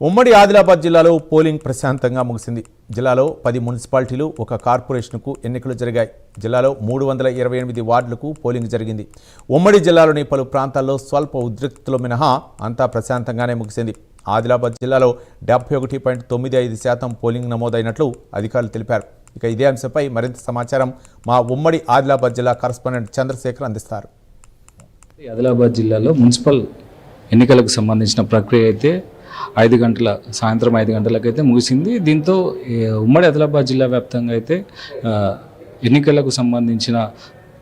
ఉమ్మడి ఆదిలాబాద్ జిల్లాలో పోలింగ్ ప్రశాంతంగా ముగిసింది. జిల్లాలో 10 మున్సిపాలిటీలు, ఒక కార్పొరేషన్కు ఎన్నికలు జరిగాయి. జిల్లాలో 328 వార్డులకు పోలింగ్ జరిగింది. ఉమ్మడి జిల్లాలోని పలు ప్రాంతాల్లో స్వల్ప ఉద్రిక్తతలు మినహా అంతా ప్రశాంతంగానే ముగిసింది. ఆదిలాబాద్ జిల్లాలో 71.95% పోలింగ్ నమోదైనట్లు అధికారులు తెలిపారు. ఇక ఇదే అంశంపై మరింత సమాచారం మా ఉమ్మడి ఆదిలాబాద్ జిల్లా కరెస్పాండెంట్ చంద్రశేఖర్ అందిస్తారు. ఆదిలాబాద్ జిల్లాలో మున్సిపల్ ఎన్నికలకు సంబంధించిన ప్రక్రియ అయితే సాయంత్రం 5 గంటలకైతే ముగిసింది. దీంతో ఉమ్మడి ఆదిలాబాద్ జిల్లా వ్యాప్తంగా అయితే ఎన్నికలకు సంబంధించిన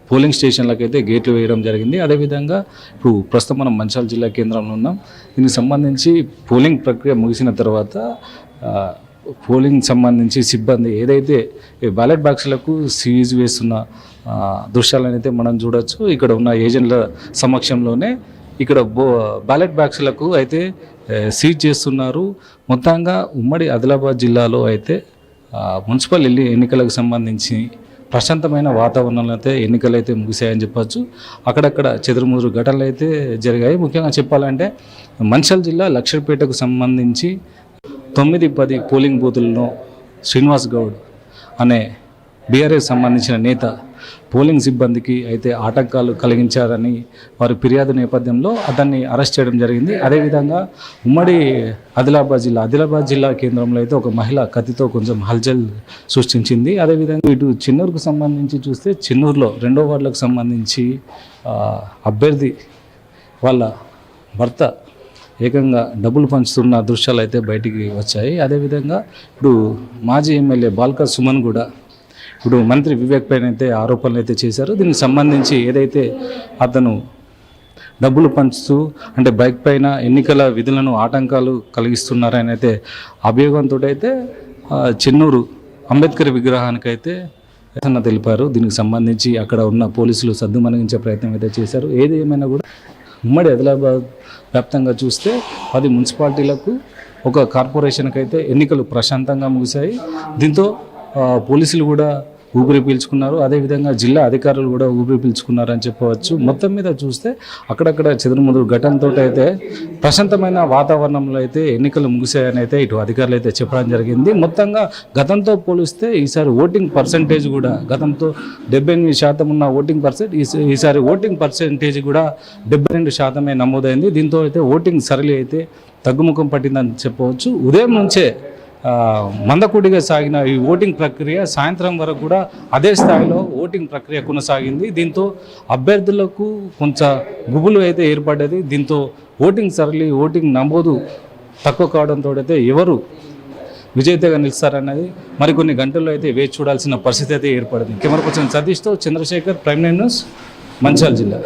పోలింగ్ స్టేషన్లకైతే గేట్లు వేయడం జరిగింది. అదేవిధంగా ఇప్పుడు ప్రస్తుతం మనం మంచిర్యాల జిల్లా కేంద్రంలో ఉన్నాం. దీనికి సంబంధించి పోలింగ్ ప్రక్రియ ముగిసిన తర్వాత పోలింగ్ సంబంధించి సిబ్బంది ఏదైతే బ్యాలెట్ బాక్సులకు సీజ్ వేస్తున్న దృశ్యాలను అయితే మనం చూడొచ్చు. ఇక్కడ ఉన్న ఏజెంట్ల సమక్షంలోనే ఇక్కడ బ్యాలెట్ బాక్సులకు అయితే సీజ్ చేస్తున్నారు. మొత్తంగా ఉమ్మడి ఆదిలాబాద్ జిల్లాలో అయితే మున్సిపల్ ఎన్నికలకు సంబంధించి ప్రశాంతమైన వాతావరణంలో అయితే ఎన్నికలు అయితే ముగిశాయని చెప్పచ్చు. అక్కడక్కడ చెదురుముదురు ఘటనలు అయితే జరిగాయి. ముఖ్యంగా చెప్పాలంటే మంచిర్యాల జిల్లా లక్షపేటకు సంబంధించి 9-10 పోలింగ్ బూతులను శ్రీనివాస్ గౌడ్ అనే బీఆర్ఎస్ సంబంధించిన నేత పోలింగ్ సిబ్బందికి అయితే ఆటంకాలు కలిగించారని వారి ఫిర్యాదు నేపథ్యంలో అతన్ని అరెస్ట్ చేయడం జరిగింది. అదేవిధంగా ఉమ్మడి ఆదిలాబాద్ జిల్లా కేంద్రంలో అయితే ఒక మహిళ కత్తితో కొంచెం హల్చల్ సృష్టించింది. అదేవిధంగా ఇటు చెన్నూరుకు సంబంధించి చూస్తే చెన్నూరులో 2వ వార్డులకు సంబంధించి అభ్యర్థి వాళ్ళ భర్త ఏకంగా డబ్బులు పంచుతున్న దృశ్యాలు అయితే బయటికి వచ్చాయి. అదేవిధంగా ఇప్పుడు మాజీ ఎమ్మెల్యే బాల్కా సుమన్ కూడా ఇప్పుడు మంత్రి వివేక్ పైన అయితే ఆరోపణలు అయితే చేశారు. దీనికి సంబంధించి ఏదైతే అతను డబ్బులు పంచుతూ అంటే బైక్ పైన ఎన్నికల విధులను ఆటంకాలు కలిగిస్తున్నారని అయితే అభియోగంతో అయితే చెన్నూరు అంబేద్కర్ విగ్రహానికైతే తెలిపారు. దీనికి సంబంధించి అక్కడ ఉన్న పోలీసులు సద్దుమణిగించే ప్రయత్నం అయితే చేశారు. ఏది ఏమైనా కూడా ఉమ్మడి ఆదిలాబాద్ వ్యాప్తంగా చూస్తే 10 మున్సిపాలిటీలకు, ఒక కార్పొరేషన్కి అయితే ఎన్నికలు ప్రశాంతంగా ముగిశాయి. దీంతో పోలీసులు కూడా ఊపిరి పీల్చుకున్నారు. అదేవిధంగా జిల్లా అధికారులు కూడా ఊపిరి పీల్చుకున్నారని చెప్పవచ్చు. మొత్తం మీద చూస్తే అక్కడక్కడ చెదురుముదురు ఘటనతో అయితే ప్రశాంతమైన వాతావరణంలో అయితే ఎన్నికలు ముగిశాయని అయితే ఇటు అధికారులు అయితే చెప్పడం జరిగింది. మొత్తంగా గతంతో పోలిస్తే ఈసారి ఓటింగ్ పర్సంటేజ్ కూడా గతంతో 78% ఉన్న ఓటింగ్ ఈసారి ఓటింగ్ పర్సంటేజ్ కూడా 72% నమోదైంది. దీంతో అయితే ఓటింగ్ సరళి అయితే తగ్గుముఖం పట్టిందని చెప్పవచ్చు. ఉదయం నుంచే మందకొడిగా సాగిన ఈ ఓటింగ్ ప్రక్రియ సాయంత్రం వరకు కూడా అదే స్థాయిలో ఓటింగ్ ప్రక్రియ కొనసాగింది. దీంతో అభ్యర్థులకు కొంచెం గుబులు అయితే ఏర్పడ్డది. దీంతో ఓటింగ్ సరళి, ఓటింగ్ నమోదు తక్కువ కావడంతో అయితే ఎవరు విజేతగా నిలుస్తారన్నది మరికొన్ని గంటల్లో అయితే వేచి చూడాల్సిన పరిస్థితి అయితే ఏర్పడింది. కెమెరా పర్సన్ సతీష్తో చంద్రశేఖర్, ప్రైమ్9 న్యూస్, మంచిర్యాల జిల్లా.